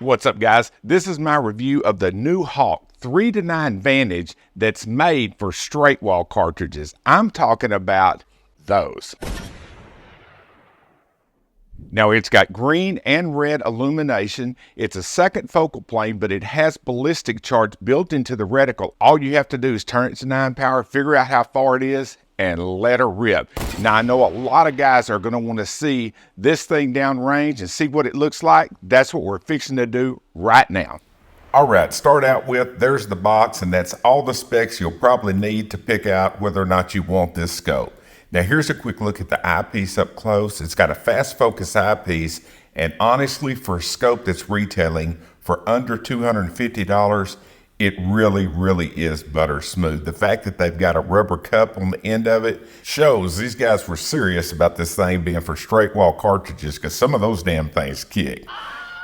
What's up, guys? This is my review of the new Hawke 3-9 Vantage that's made for straight wall cartridges. I'm talking about those. Now, it's got green and red illumination. It's a second focal plane, but it has ballistic charge built into the reticle. All you have to do is turn it to 9 power, figure out how far it is, and let her rip. Now, I know a lot of guys are going to want to see this thing downrange and see what it looks like. That's what we're fixing to do right now. All right, start out with, there's the box, and that's all the specs you'll probably need to pick out whether or not you want this scope. Now, here's a quick look at the eyepiece up close. It's got a fast focus eyepiece, and honestly, for a scope that's retailing for under $250, it really is butter smooth. The fact that they've got a rubber cup on the end of it shows these guys were serious about this thing being for straight wall cartridges, because some of those damn things kick.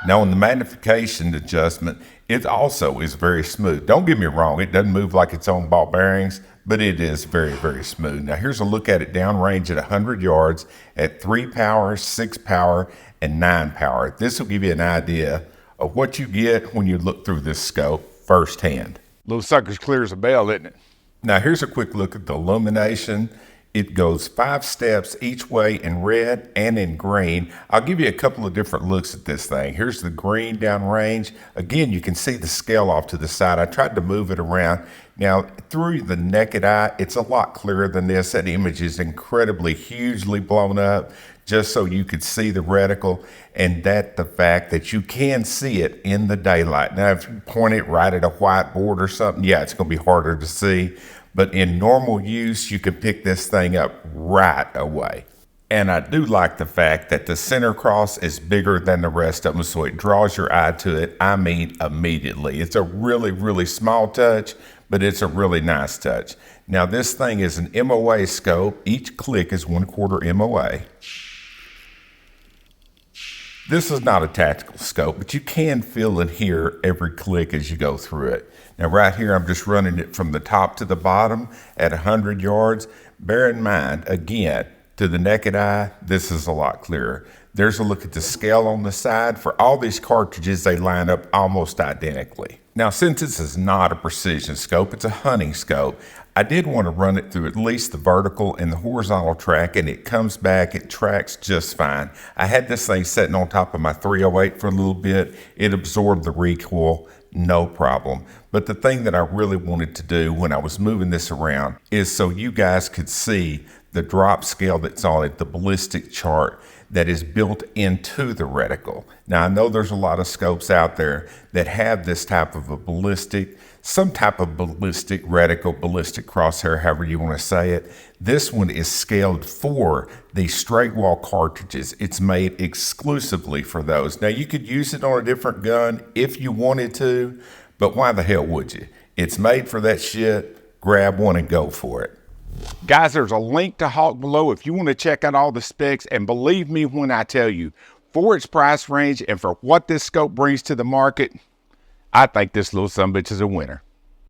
Now, on the magnification adjustment, it also is very smooth. Don't get me wrong, it doesn't move like its own ball bearings, but it is very smooth. Now, here's a look at it downrange at 100 yards at 3 power, 6 power, and 9 power. This will give you an idea of what you get when you look through this scope firsthand. Little sucker's clear as a bell, isn't it? Now, here's a quick look at the illumination. It goes 5 steps each way in red and in green. I'll give you a couple of different looks at this thing. Here's the green downrange. Again, you can see the scale off to the side. I tried to move it around. Now, through the naked eye, it's a lot clearer than this. That image is incredibly hugely blown up, just so you could see the reticle, and that the fact that you can see it in the daylight. Now, if you point it right at a whiteboard or something, yeah, it's gonna be harder to see, but in normal use, you can pick this thing up right away. And I do like the fact that the center cross is bigger than the rest of them, so it draws your eye to it, I mean, immediately. It's a really small touch, but it's a really nice touch. Now, this thing is an MOA scope. Each click is 1/4 MOA. This is not a tactical scope, but you can feel and hear every click as you go through it. Now, right here, I'm just running it from the top to the bottom at 100 yards. Bear in mind, again, to the naked eye, this is a lot clearer. There's a look at the scale on the side. For all these cartridges, they line up almost identically. Now, since this is not a precision scope, it's a hunting scope, I did want to run it through at least the vertical and the horizontal track, and it comes back, it tracks just fine. I had this thing sitting on top of my 308 for a little bit. It absorbed the recoil, no problem. But the thing that I really wanted to do when I was moving this around is so you guys could see the drop scale that's on it, the ballistic chart that is built into the reticle. Now, I know there's a lot of scopes out there that have this type of a ballistic, some type of ballistic reticle, ballistic crosshair, however you want to say it. This one is scaled for these straight wall cartridges. It's made exclusively for those. Now, you could use it on a different gun if you wanted to, but why the hell would you? It's made for that shit. Grab one and go for it. Guys, there's a link to Hawke below if you want to check out all the specs, and believe me when I tell you, for its price range and for what this scope brings to the market, I think this little sumbitch is a winner.